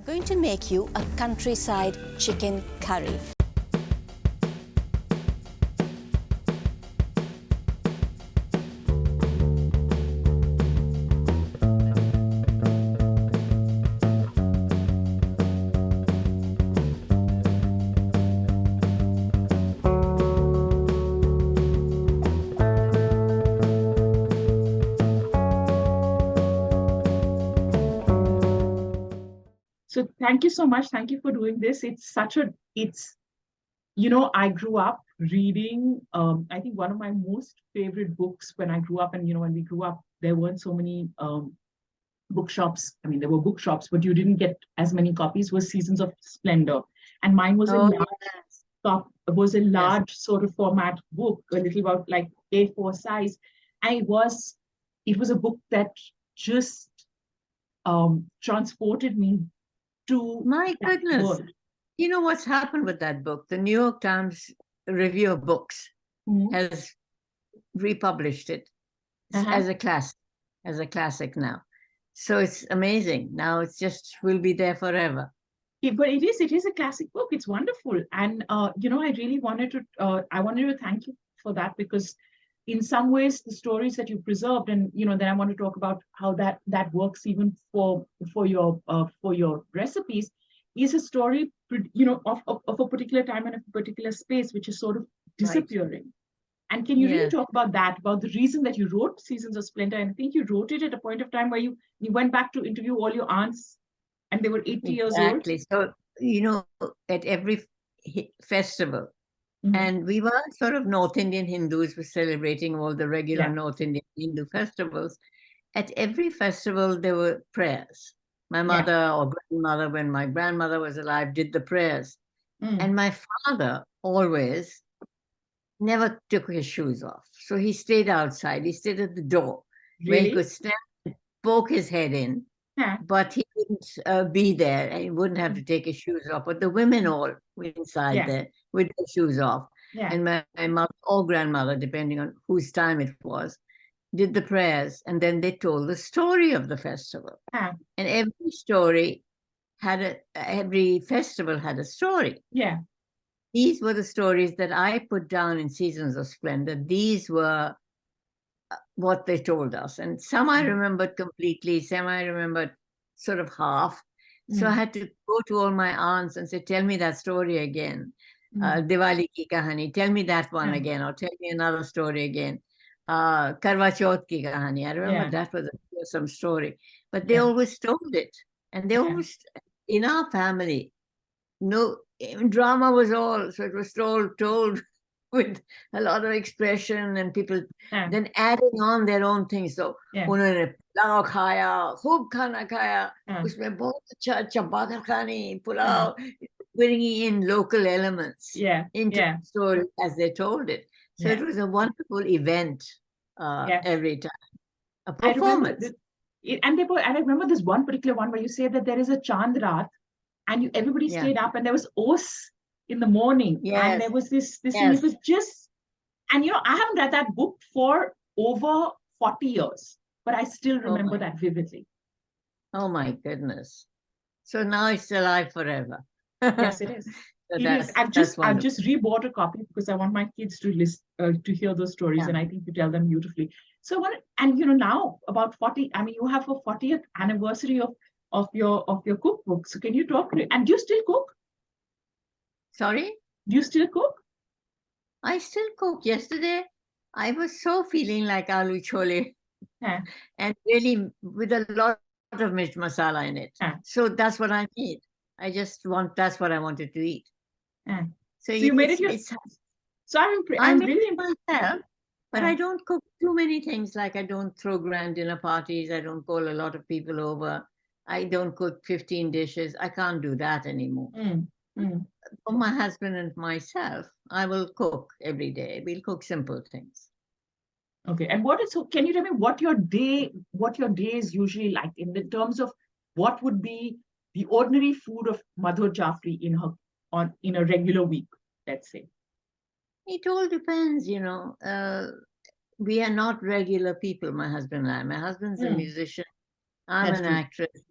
going to make you a countryside chicken curry. So thank you so much. Thank you for doing this. I grew up reading, I think one of my most favorite books when I grew up, and, when we grew up, there weren't so many bookshops. I mean, there were bookshops, but you didn't get as many copies, was Seasons of Splendor. And mine was a large sort of format book, a little about like A4 size. And it was a book that just transported me to My goodness. world. You know what's happened with that book? The New York Times Review of Books has republished it as a classic now. So it's amazing. Now it's just will be there forever. Yeah, but it is a classic book. It's wonderful. And I really wanted to thank you for that, because in some ways the stories that you preserved, and then I want to talk about how that works even for your recipes, is a story of a particular time and a particular space which is sort of disappearing. Right. And can you really talk about that, about the reason that you wrote Seasons of Splendor? And I think you wrote it at a point of time where you went back to interview all your aunts and they were 80 years old. Exactly. So, at every festival, and we were sort of North Indian Hindus were celebrating all the regular North Indian Hindu festivals. At every festival, there were prayers. My mother or grandmother, when my grandmother was alive, did the prayers. And my father always never took his shoes off. So he stayed outside. He stayed at the door where he could stand and poke his head in. But he wouldn't be there, and he wouldn't have to take his shoes off. But the women all were inside there with their shoes off. And my mother or grandmother, depending on whose time it was, did the prayers. And then they told the story of the festival. And every festival had a story. Yeah. These were the stories that I put down in Seasons of Splendor. These were what they told us. And some I remembered completely, some I remembered sort of half. So I had to go to all my aunts and say, tell me that story again. Diwali ki kahani, tell me that one again, or tell me another story again. Karwa Chauth ki kahani, I remember that was some story. But they always told it. And they always, in our family, drama was all, so it was told with a lot of expression, and people then adding on their own things. So, unhone pulao khaya, khub khana khaya, usme bahut acha acha badar khani, pulao, bringing in local elements into the story as they told it. So it was a wonderful event every time, a performance. And I remember this one particular one where you say that there is a Chand Raat, and everybody stayed up, and there was Os in the morning, and there was this thing. It was just, and I haven't read that book for over 40 years, but I still remember that vividly. Oh my goodness! So now it's alive forever. Yes, it is. It is. I've just rebought a copy because I want my kids to listen to hear those stories, and I think you tell them beautifully. So now about 40. I mean, you have a 40th anniversary of your cookbook. So can you talk? And do you still cook? Sorry? Do you still cook? I still cook. Yesterday, I was so feeling like aloo chole, and really with a lot of mirch masala in it. So that's what I made. That's what I wanted to eat. So you made it yourself. So I'm really myself, but I don't cook too many things. Like I don't throw grand dinner parties. I don't call a lot of people over. I don't cook 15 dishes. I can't do that anymore. For my husband and myself, I will cook every day. We'll cook simple things. Okay. And can you tell me what your day is usually like in the terms of what would be the ordinary food of Madhur Jaffrey in a regular week, let's say? It all depends, we are not regular people, my husband and I. My husband's a musician. I'm an actress.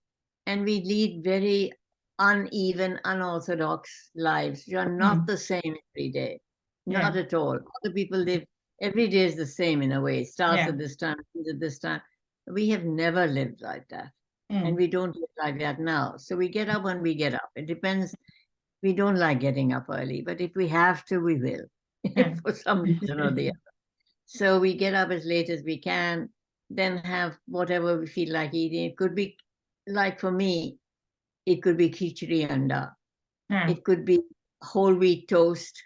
And we lead very uneven, unorthodox lives. You are not the same every day. Not Yeah. at all. Other people live, every day is the same in a way. It starts Yeah. at this time, ends at this time. We have never lived like that. And we don't live like that now. So we get up when we get up. It depends. We don't like getting up early, but if we have to, we will for some reason or the other. So we get up as late as we can, then have whatever we feel like eating. It could be, like for me, it could be khichdi anda. It could be whole wheat toast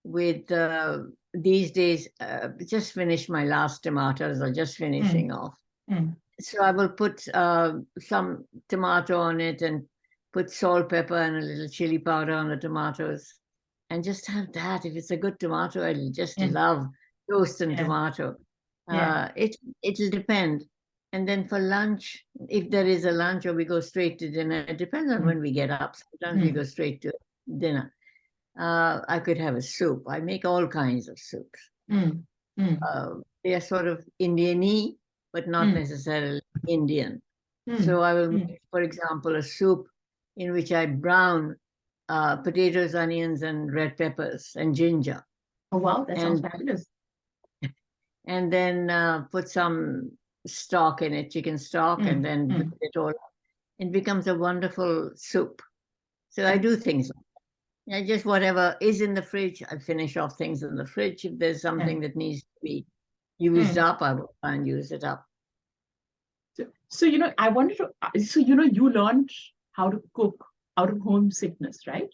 with, these days, just finished my last tomatoes or just finishing off. So I will put some tomato on it and put salt, pepper, and a little chili powder on the tomatoes, and just have that. If it's a good tomato, I just love toast and tomato. It'll depend. And then for lunch, if there is a lunch or we go straight to dinner, it depends on when we get up. Sometimes we go straight to dinner. I could have a soup. I make all kinds of soups. They are sort of Indian-y, but not necessarily Indian. So I will make, for example, a soup in which I brown potatoes, onions, and red peppers and ginger. Oh, wow, that sounds fabulous. And then put some stock in it, chicken stock, and then blend it all up. It becomes a wonderful soup. So I do things like that. Yeah, just whatever is in the fridge, I finish off things in the fridge. If there's something that needs to be used up, I will try and use it up. So, I wanted to, so, you learned how to cook out of homesickness, right?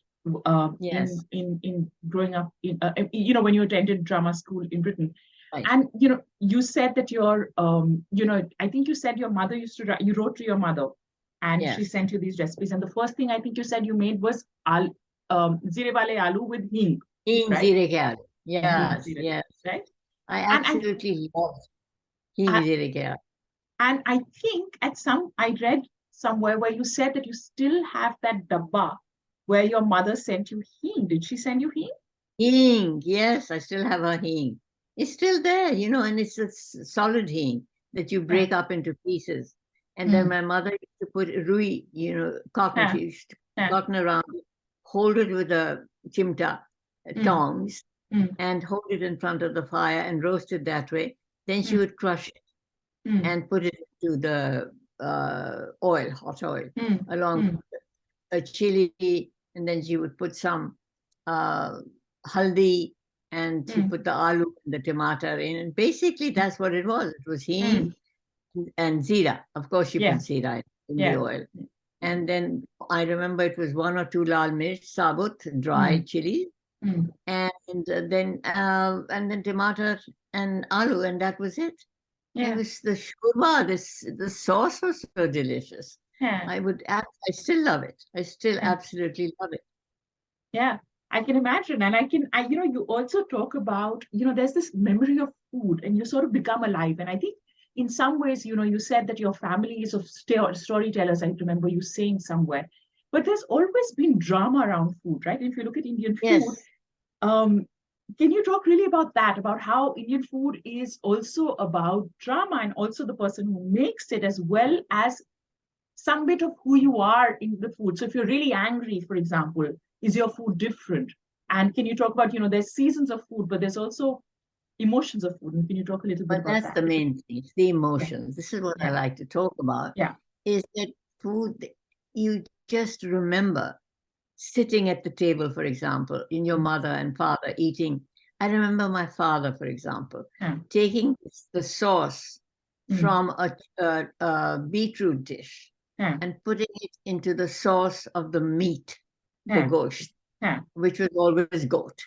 Yes. In growing up, when you attended drama school in Britain. Right. And, you said that I think you said your mother you wrote to your mother and she sent you these recipes. And the first thing I think you said you made was zire wale aloo with hing. Hing right? zire ke aloo. Yes, Zire, yes. right? I absolutely love hing zire ke aloo. And I think I read somewhere where you said that you still have that dabba where your mother sent you hing. Did she send you hing? Hing, yes, I still have a hing. It's still there, and it's a solid hing that you break up into pieces. And then my mother used to put rui, cotton, she used to put cotton around it, hold it with a chimta, tongs, and hold it in front of the fire and roast it that way. Then she would crush it and put it into the hot oil, along with a chili, and then she would put some haldi, and she put the aloo and the tomato in. And basically, that's what it was. It was hing and zira. Of course, she put zira in the oil. And then I remember it was 1 or 2 lal mirch, sabut, dry chili, and then tomato and aloo, and that was it. It was the shurba, the sauce was so delicious. I still love it. I still absolutely love it. Yeah, I can imagine. And you also talk about, there's this memory of food and you sort of become alive. And I think in some ways, you said that your family is of storytellers. I remember you saying somewhere, but there's always been drama around food, right? If you look at Indian food, can you talk really about that, about how Indian food is also about drama and also the person who makes it, as well as some bit of who you are in the food? So if you're really angry, for example, is your food different? And can you talk about, there's seasons of food, but there's also emotions of food. And can you talk a little bit about that? But that's the main thing, it's the emotions. This is what I like to talk about. Is that food, you just remember sitting at the table, for example, in your mother and father eating. I remember my father, for example, taking the sauce from a beetroot dish and putting it into the sauce of the meat, the gosht, which was always goat,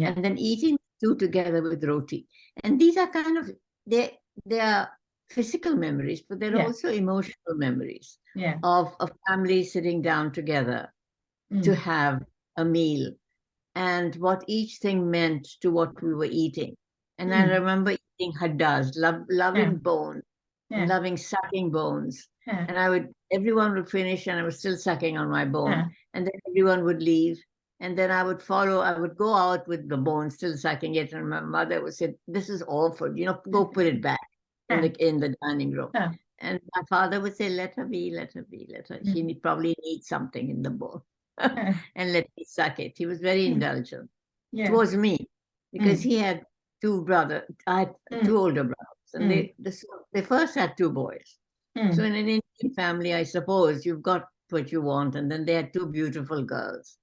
and then eating the two together with roti. And these are kind of, they are physical memories, but they're also emotional memories of a family sitting down together to have a meal, and what each thing meant to what we were eating. And I remember eating haddas, loving bones, and loving sucking bones. And everyone would finish and I was still sucking on my bone. And then everyone would leave. And then I would go out with the bone, still sucking it. And my mother would say, "This is awful, go put it back in the dining room." And my father would say, let her be, let her be, let her. She probably needs something in the bowl. And let me suck it. He was very indulgent towards me, because he had two brothers. I had two older brothers, and they first had two boys. So in an Indian family, I suppose you've got what you want, and then they had two beautiful girls.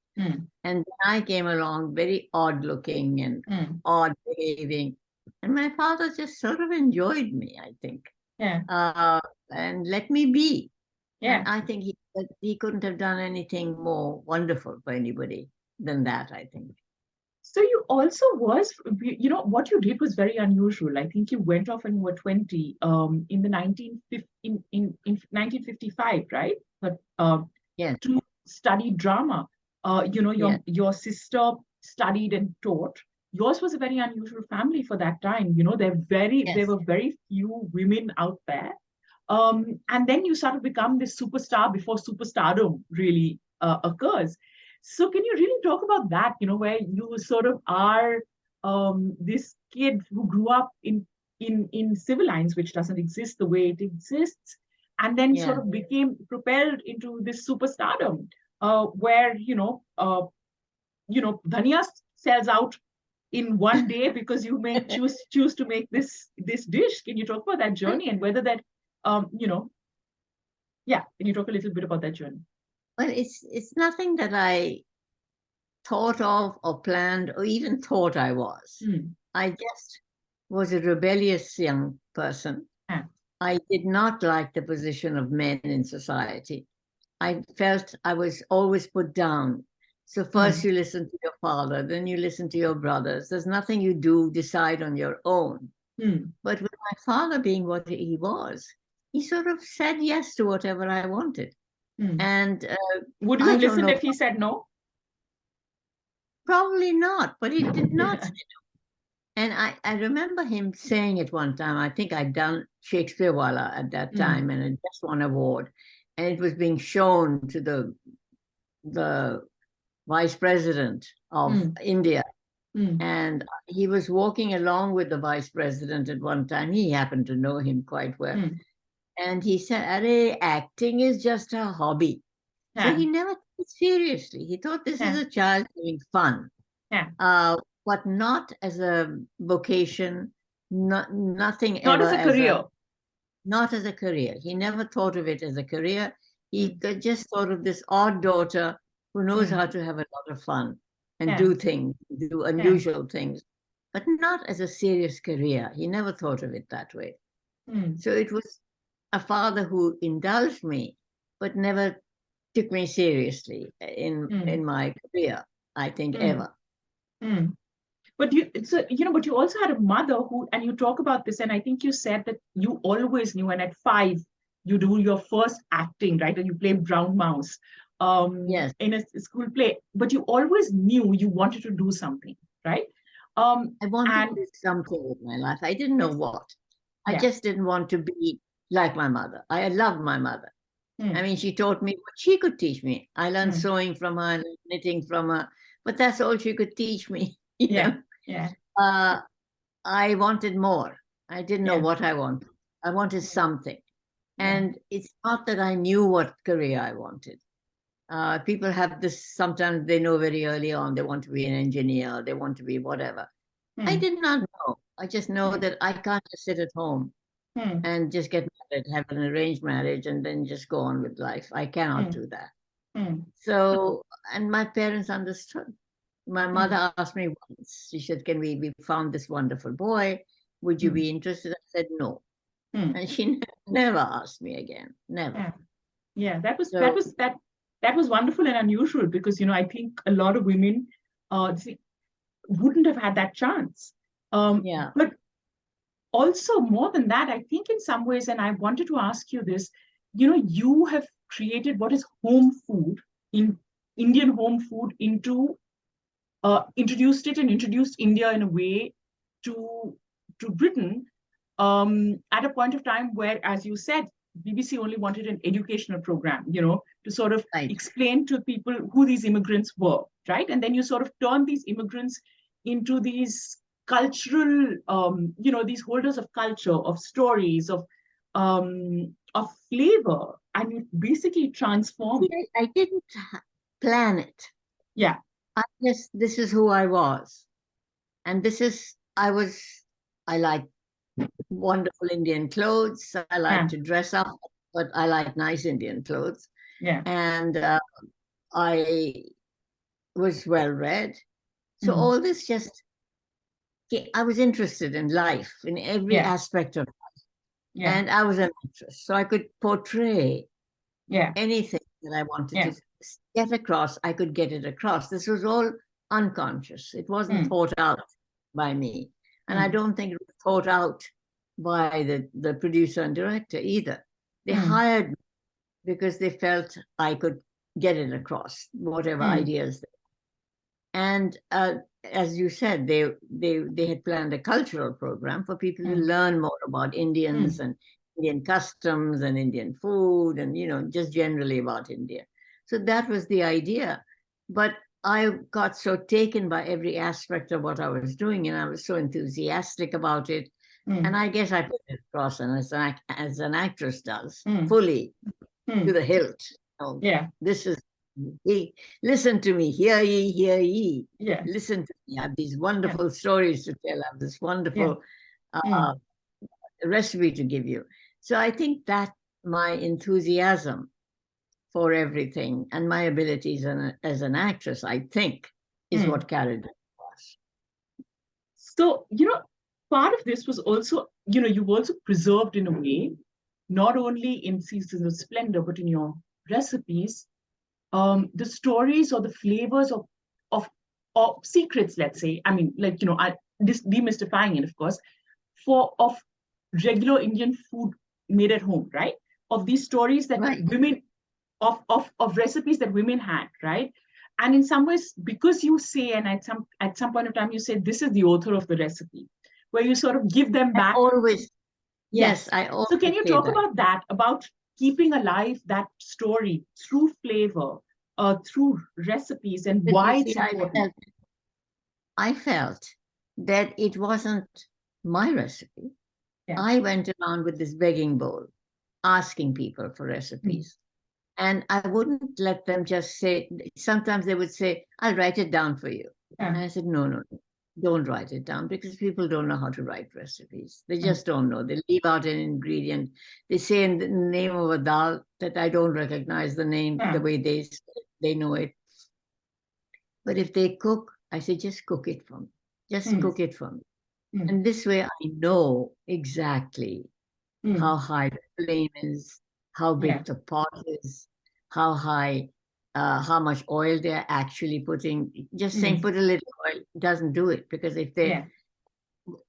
And I came along very odd looking and odd behaving, and my father just sort of enjoyed me, I think, and let me be. And I think he couldn't have done anything more wonderful for anybody than that, I think. So you also was, what you did was very unusual. I think you went off when you were 20, in the 1955, right? But to study drama. Your sister studied and taught. Yours was a very unusual family for that time. There were very few women out there. And then you sort of become this superstar before superstardom really occurs. So can you really talk about that, where you sort of are this kid who grew up in civil lines, which doesn't exist the way it exists, and then sort of became propelled into this superstardom, where, dhania sells out in one day because you may choose to make this dish. Can you talk about that journey and whether that, can you talk a little bit about that journey? Well, it's nothing that I thought of or planned or even thought I was. I just was a rebellious young person. I did not like the position of men in society. I felt I was always put down. So first you listen to your father, then you listen to your brothers. There's nothing you decide on your own. But with my father being what he was, he sort of said yes to whatever I wanted. And would you have listened if he said no? Probably not, but he did not say no. And I remember him saying it one time. I think I'd done Shakespeare Wala at that time, and I just won an award. And it was being shown to the vice president of India. And he was walking along with the vice president at one time. He happened to know him quite well. And he said, "Arey, acting is just a hobby." So he never took it seriously. He thought this is a child having fun. But not as a vocation, nothing not ever as a career. Not as a career. He never thought of it as a career. He just thought of this odd daughter who knows how to have a lot of fun and do things, do unusual things, but not as a serious career. He never thought of it that way. So it was a father who indulged me, but never took me seriously in my career, I think, ever. But but you also had a mother who, and you talk about this, and I think you said that you always knew, and at 5, you do your first acting, right? And you play Brown Mouse in a school play, but you always knew you wanted to do something, right? I wanted to do something with my life. I didn't know what. I just didn't want to be like my mother. I loved my mother. I mean, she taught me what she could teach me. I learned sewing from her, knitting from her, but that's all she could teach me. I wanted more. I didn't know what I wanted. I wanted something. And it's not that I knew what career I wanted. People have this, sometimes they know very early on, they want to be an engineer, they want to be whatever. I did not know. I just know that I can't just sit at home and just get married, have an arranged marriage, and then just go on with life. I cannot do that. So, and my parents understood. My mother asked me once, she said, we found this wonderful boy. Would you be interested? I said, no. And she never asked me again. Never. That was wonderful and unusual, because, I think a lot of women wouldn't have had that chance. But also more than that, I think in some ways, and I wanted to ask you this, you have created what is home food, in Indian home food, introduced India in a way to Britain at a point of time where, as you said, BBC only wanted an educational program, to sort of explain to people who these immigrants were, right? And then you sort of turn these immigrants into these cultural, these holders of culture, of stories, of of flavor, and you basically transform. I didn't plan it. Yeah. This is who I was. And I like wonderful Indian clothes. I like to dress up, but I like nice Indian clothes. Yeah. And I was well read. So all this I was interested in life, in every aspect of life. Yeah. And I was an actress, so I could portray anything that I wanted to get across. I could get it across. This was all unconscious. It wasn't thought out by me. And I don't think it was thought out by the producer and director either. They hired me because they felt I could get it across, whatever ideas. And as you said, they had planned a cultural program for people to learn more about Indians and Indian customs and Indian food and, just generally about India. So that was the idea. But I got so taken by every aspect of what I was doing, and I was so enthusiastic about it. And I guess I put it across, and as an actress does, fully to the hilt. This is, listen to me, hear ye, hear ye. Yeah. Listen to me. I have these wonderful stories to tell. I have this wonderful recipe to give you. So I think that my enthusiasm for everything and my abilities as an actress, I think, is what carried it across. So, part of this was also, you've also preserved in a way, not only in Seasons of Splendor, but in your recipes, the stories or the flavors of secrets, let's say. I mean, demystifying it, of course, of regular Indian food made at home, right? Of these stories that women, of recipes that women had, right? And in some ways, because you say, and at some point of time, you say, this is the author of the recipe, where you sort of give them back. Always. Yes, I always. So can you talk about that, about keeping alive that story through flavor, through recipes, and why it's important? I felt that it wasn't my recipe. Yeah. I went around with this begging bowl, asking people for recipes. And I wouldn't let them just say, sometimes they would say, I'll write it down for you. And I said, no, don't write it down, because people don't know how to write recipes. They just don't know. They leave out an ingredient. They say in the name of a dal that I don't recognize the name the way they know it. But if they cook, I say, just cook it for me. Just cook it for me. And this way I know exactly how high the flame is, how big the pot is, how high, how much oil they're actually putting. Just saying put a little oil doesn't do it, because if they,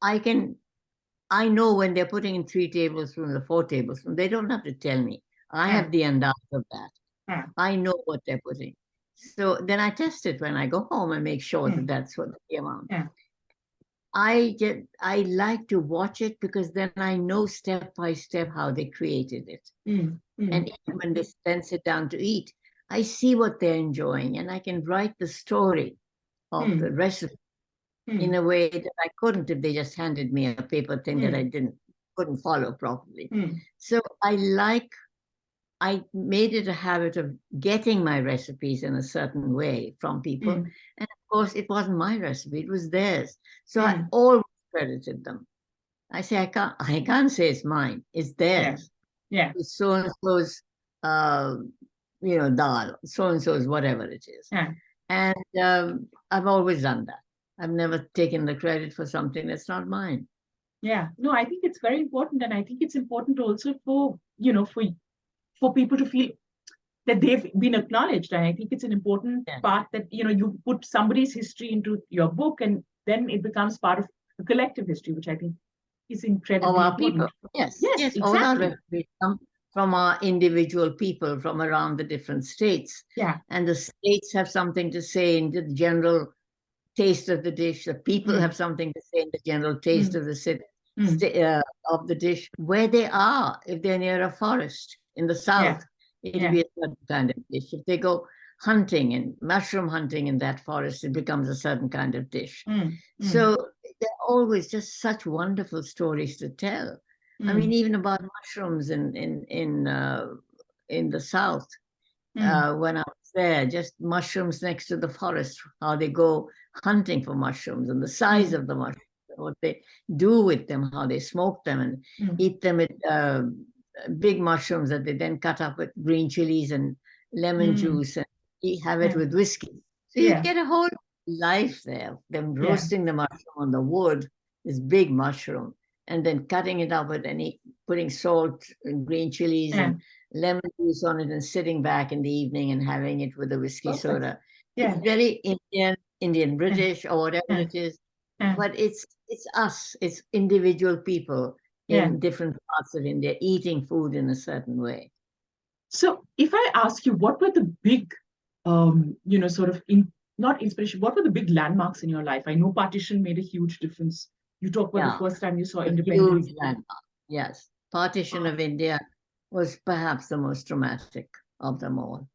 I know when they're putting in 3 tablespoons or 4 tablespoons, they don't have to tell me. I have the andaaz of that. I know what they're putting. So then I test it when I go home and make sure that that's what the amount. I like to watch it, because then I know step by step how they created it. And even when they then sit down to eat, I see what they're enjoying, and I can write the story of the recipe in a way that I couldn't if they just handed me a paper thing that I couldn't follow properly. So I made it a habit of getting my recipes in a certain way from people. And of course, it wasn't my recipe, it was theirs. So I always credited them. I say, I can't say it's mine, it's theirs. Yeah. It's so-and-so's, dal, so-and-so's, whatever it is. And I've always done that. I've never taken the credit for something that's not mine. Yeah, no, I think it's very important. And I think it's important also for people to feel that they've been acknowledged. And I think it's an important part that, you put somebody's history into your book, and then it becomes part of a collective history, which I think is incredibly our important. People. Yes, exactly. All our recipes come from our individual people from around the different states. Yeah. And the states have something to say in the general taste of the dish. The people have something to say in the general taste of the dish, where they are. If they're near a forest in the south, it'll be a certain kind of dish. If they go hunting and mushroom hunting in that forest, it becomes a certain kind of dish. So they're always just such wonderful stories to tell. I mean, even about mushrooms in the South. When I was there, just mushrooms next to the forest, how they go hunting for mushrooms and the size of the mushrooms, what they do with them, how they smoke them and eat them with big mushrooms that they then cut up with green chilies and lemon juice and have it with whiskey. So you get a whole life there, them roasting the mushroom on the wood, this big mushroom, and then cutting it up and putting salt and green chilies and lemon juice on it and sitting back in the evening and having it with a whiskey soda. It's very Indian British or whatever it is, but it's us, it's individual people in different parts of India eating food in a certain way. So if I ask you, what were the big, not inspiration, what were the big landmarks in your life? I know partition made a huge difference. You talked about the first time you saw independence. Huge landmark, yes. Partition of India was perhaps the most dramatic of them all.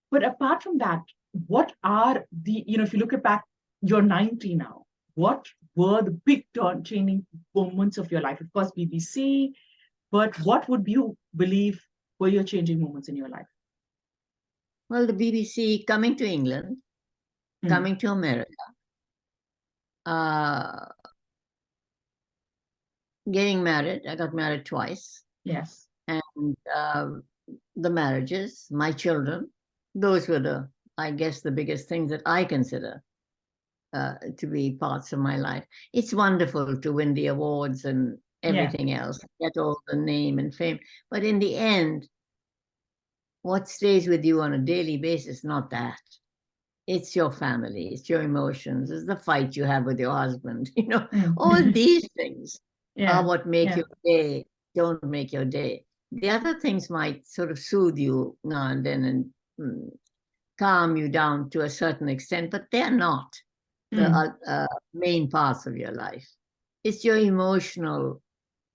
But apart from that, what are the, if you look back, you're 90 now, what were the big changing moments of your life? Of course, BBC, but what would you believe were your changing moments in your life? Well, the BBC coming to England, coming to America, getting married. I got married twice. Yes. And the marriages, my children, those were I guess, the biggest things that I consider to be parts of my life. It's wonderful to win the awards and everything else, get all the name and fame. But in the end, what stays with you on a daily basis, not that. It's your family, it's your emotions, it's the fight you have with your husband, all these things are what make your day, don't make your day. The other things might sort of soothe you now and then and calm you down to a certain extent, but they're not the main parts of your life. It's your emotional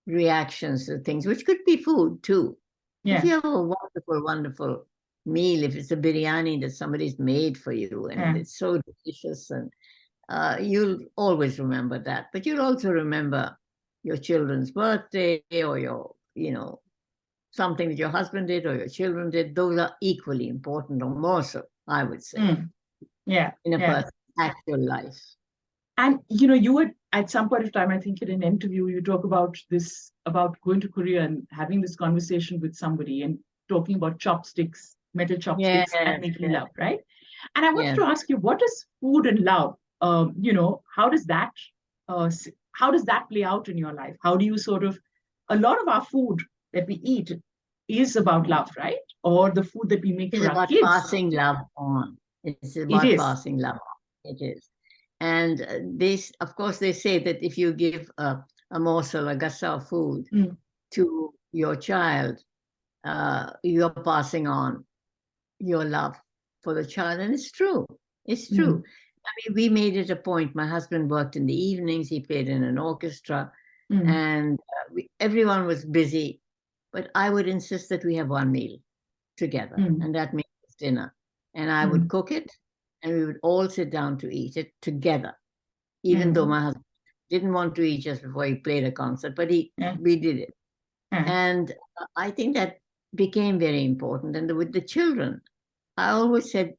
reactions to things, which could be food too. If you have a wonderful, wonderful meal, if it's a biryani that somebody's made for you and it's so delicious, and you'll always remember that. But you'll also remember your children's birthday or your, something that your husband did or your children did. Those are equally important or more so, I would say, in a person's actual life. And, you would, at some point of time, I think in an interview, you talk about going to Korea and having this conversation with somebody and talking about chopsticks, metal chopsticks and making love, right? And I wanted to ask you, what is food and love? How does that play out in your life? How do you a lot of our food that we eat is about love, right? Or the food that we make for our kids. It's about passing love on. It's about passing love on. It is. And of course, they say that if you give a morsel, a gassa of food to your child, you're passing on your love for the child. And it's true. It's true. I mean, we made it a point. My husband worked in the evenings. He played in an orchestra. And everyone was busy. But I would insist that we have one meal together. And that means dinner. And I would cook it. And we would all sit down to eat it together, even though my husband didn't want to eat just before he played a concert, but we did it. And I think that became very important. And with the children, I always said,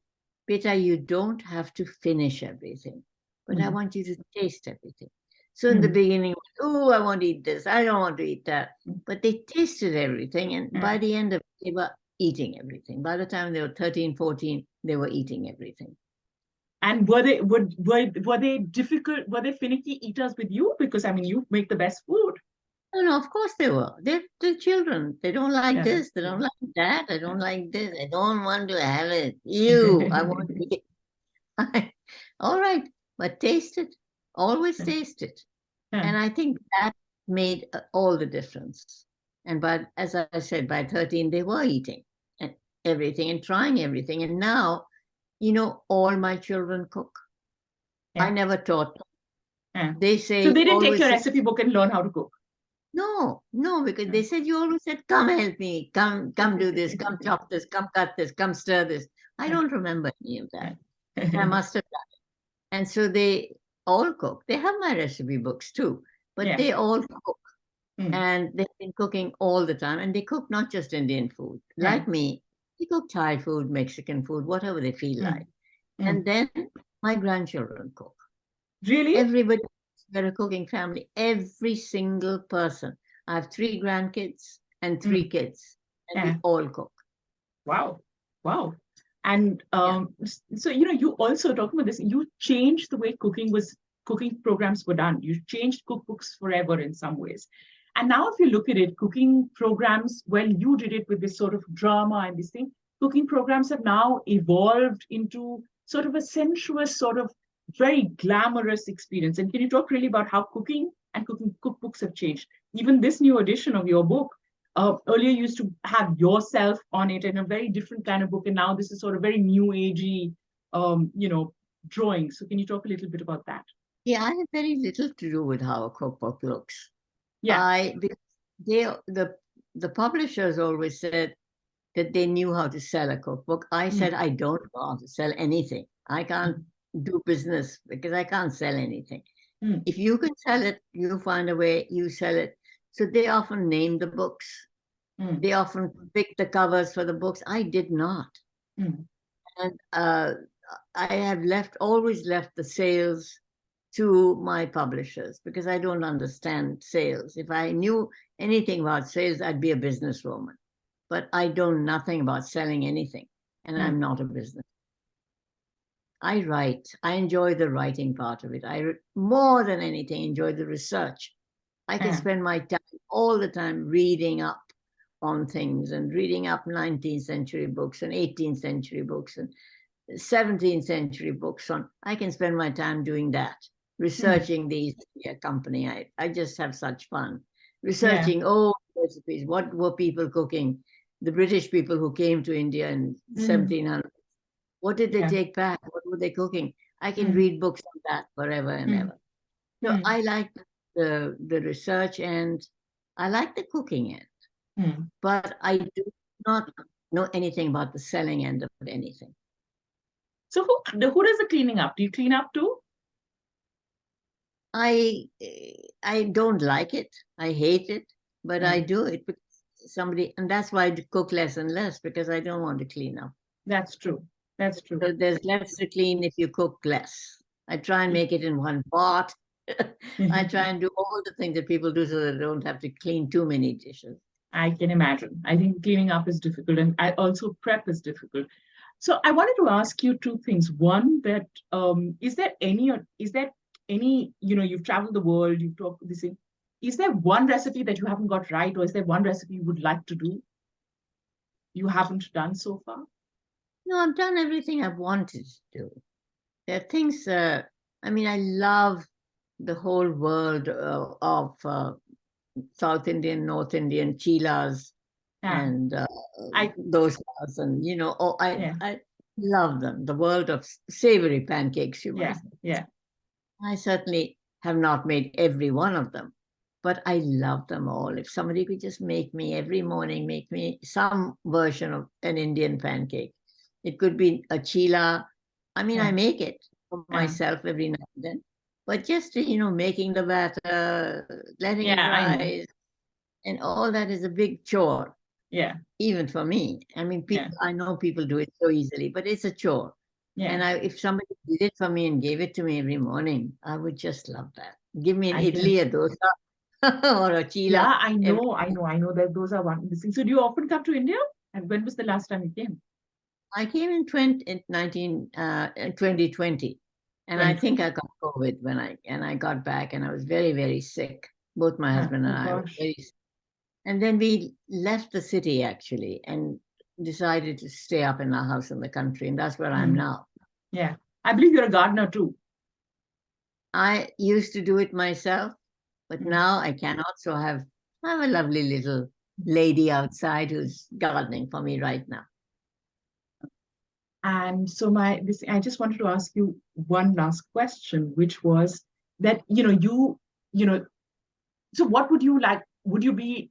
Beta, you don't have to finish everything, but I want you to taste everything. So in the beginning, oh, I want to eat this, I don't want to eat that. But they tasted everything. And by the end of it, they were eating everything. By the time they were 13, 14, they were eating everything. And were they difficult? Were they finicky eaters with you? Because I mean, you make the best food. No, of course they were. They're children. They don't like this. They don't like that. I don't like this. I don't want to have it. I want to eat it. All right, but taste it. Always taste it. And I think that made all the difference. And as I said, by 13, they were eating everything and trying everything. And now, all my children cook. I never taught them. They say. So they didn't take your recipe book and learn how to cook? No, because they said, you always said, come help me, come do this, come chop this, come cut this, come stir this. I don't remember any of that. I must have done it. And so they all cook. They have my recipe books too, but they all cook. And they've been cooking all the time. And they cook not just Indian food. Like me, they cook Thai food, Mexican food, whatever they feel like. And then my grandchildren cook. Really? Everybody, we're a cooking family. Every single person. I have 3 grandkids and 3 kids. And we all cook. Wow. Wow. And so, you also talking about this, you changed the way cooking programs were done. You changed cookbooks forever in some ways. And now if you look at it, cooking programs, well, you did it with this sort of drama and this thing. Cooking programs have now evolved into sort of a sensuous, sort of very glamorous experience. And can you talk really about how cooking and cooking cookbooks have changed? Even this new edition of your book, earlier you used to have yourself on it in a very different kind of book, and now this is sort of very new agey, drawing. So can you talk a little bit about that? Yeah, I have very little to do with how a cookbook looks. Yeah. The publishers always said that they knew how to sell a cookbook. I said, I don't know how to sell anything. I can't do business because I can't sell anything. If you can sell it, you find a way, you sell it. So they often name the books. They often pick the covers for the books. I did not. And I have always left the sales to my publishers because I don't understand sales. If I knew anything about sales, I'd be a businesswoman. But I know nothing about selling anything, and I'm not a business. I write. I enjoy the writing part of it. I more than anything enjoy the research. I can spend my time all the time reading up on things and reading up 19th century books and 18th century books and 17th century books on. I can spend my time doing that, researching the East India Company. I just have such fun researching old recipes. What were people cooking? The British people who came to India in 1700. What did they take back? What were they cooking? I can read books on that forever and ever. So I like the research and I like the cooking end. But I do not know anything about the selling end of anything. So who does the cleaning up? Do you clean up too? I don't like it. I hate it, but I do it because and that's why I cook less and less, because I don't want to clean up. That's true. That's true. So there's less to clean if you cook less. I try and make it in one pot. I try and do all the things that people do so that they don't have to clean too many dishes. I can imagine. I think cleaning up is difficult, and also prep is difficult. So I wanted to ask you 2 things. One, that is there any, you've traveled the world, you've talked this thing. Is there one recipe that you haven't got right, or is there one recipe you would like to do you haven't done so far? No, I've done everything I've wanted to do. There are things, I love the whole world of South Indian, North Indian chilas and dosas, and I love them. The world of savory pancakes, you might say. I certainly have not made every one of them, but I love them all. If somebody could just make me every morning, make me some version of an Indian pancake. It could be a chila. I make it for myself every now and then. But just, making the batter, letting it rise, and all that is a big chore. Yeah. Even for me. I know people do it so easily, but it's a chore. Yeah. And if somebody did it for me and gave it to me every morning, I would just love that. Give me an idli, a dosa, or a chila. Yeah, I know that those are one things. So do you often come to India? And when was the last time you came? I came in 2020, and I think I got COVID when I got back, and I was very, very sick. Both my husband and I were very sick. And then we left the city actually and decided to stay up in our house in the country, and that's where I'm now. Yeah, I believe you're a gardener too. I used to do it myself, but now I cannot. So I have a lovely little lady outside who's gardening for me right now. And so I just wanted to ask you one last question, which was that, so what would you like? Would you be,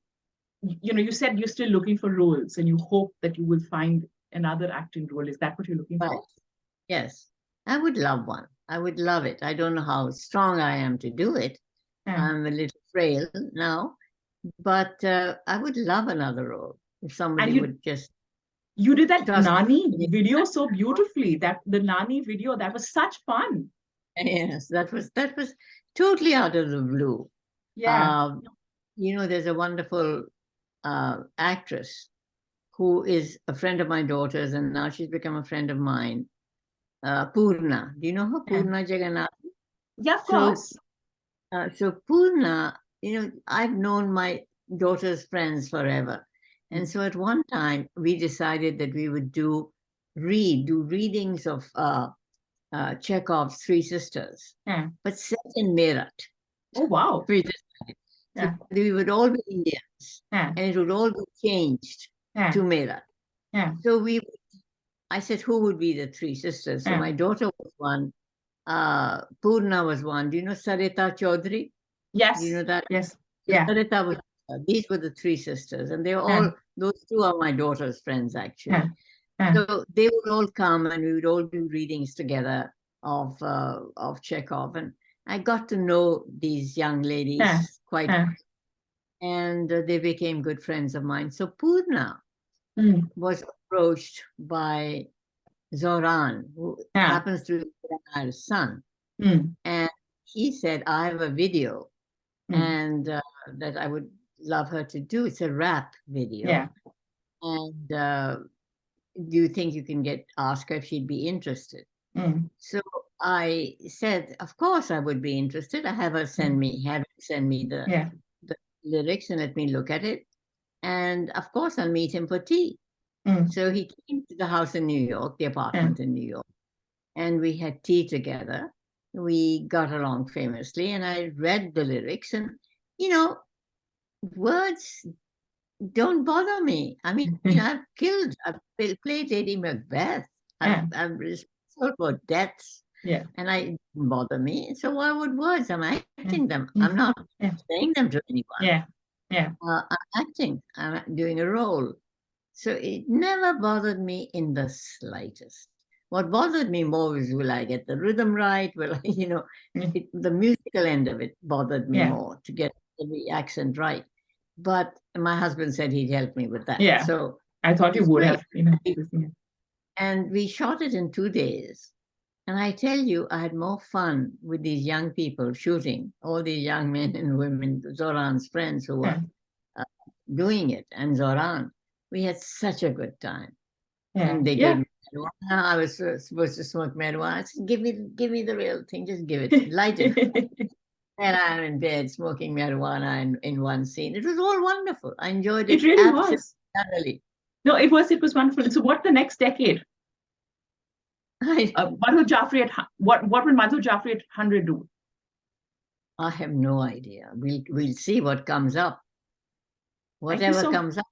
you said you're still looking for roles and you hope that you will find another acting role. Is that what you're looking for? Yes, I would love one. I would love it. I don't know how strong I am to do it. I'm a little frail now, But I would love another role if somebody you- would just You did that trust Nani me. video so beautifully. The Nani video, that was such fun. Yes, that was totally out of the blue. Yeah. There's a wonderful actress who is a friend of my daughter's, and now she's become a friend of mine. Purna, do you know her? Yeah. Purna Jagannath. Yeah, of So, course. So Purna, I've known my daughter's friends forever, and so at one time we decided that we would do readings of Chekhov's Three Sisters, Yeah. but set in Meerut. Oh, wow. We decided. Yeah. So we would all be Indians, Yeah. and it would all be changed Yeah. to Meerut. Yeah. So I said, who would be the three sisters? So Yeah. my daughter was one, Purna was one. Do you know Sarita Chaudhary? Yes. Do you know that? Yes. So Yeah. Sarita was, these were the three sisters, and they were Yeah. all, those two are my daughter's friends, actually. Yeah. Yeah. So they would all come and we would all do readings together of Chekhov. And I got to know these young ladies Yeah. quite Yeah. and they became good friends of mine. So Purna was approached by Zoran, who Yeah. happens to be my son. And he said, I have a video and that I would love her to do. It's a rap video. Yeah. And do you think you can ask her if she'd be interested? So I said, of course I would be interested. I have her send me the lyrics and let me look at it. And of course I'll meet him for tea. So he came to the house in New York, the apartment in New York, and we had tea together. We got along famously, and I read the lyrics, and words don't bother me. I mean, I've played Lady Macbeth. I'm responsible for deaths. Yeah. And it didn't bother me. So why would words? I'm acting them. I'm not saying them to anyone. Yeah. Yeah. I'm acting. I'm doing a role. So it never bothered me in the slightest. What bothered me more was, will I get the rhythm right? Will I, the musical end of it bothered me more, to get the accent right. But my husband said he'd help me with that. Yeah. So I thought you would have. And we shot it in 2 days. And I tell you, I had more fun with these young people shooting, all these young men and women, Zoran's friends who were doing it, and Zoran. We had such a good time. Yeah. And they gave me marijuana. I was supposed to smoke marijuana. I said, give me the real thing. Just give it. Light it. And I'm in bed smoking marijuana in one scene. It was all wonderful. I enjoyed it. It really was. Thoroughly. No, it was wonderful. So what the next decade? Madhur Jaffrey what will Madhur Jaffrey at 100 do? I have no idea. We'll see what comes up. Whatever comes up,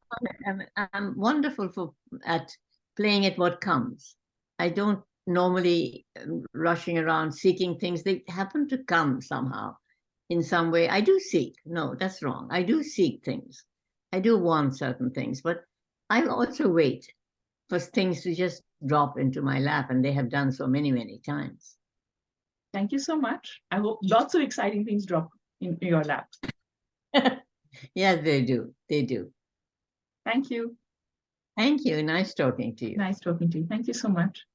I'm wonderful at playing at what comes. I don't normally rushing around seeking things. They happen to come somehow in some way. I do seek. No, that's wrong. I do seek things. I do want certain things, but I also wait for things to just drop into my lap, and they have done so many, many times. Thank you so much. I hope lots of exciting things drop in your lap. Yes, they do. They do. Thank you. Thank you. Nice talking to you. Nice talking to you. Thank you so much.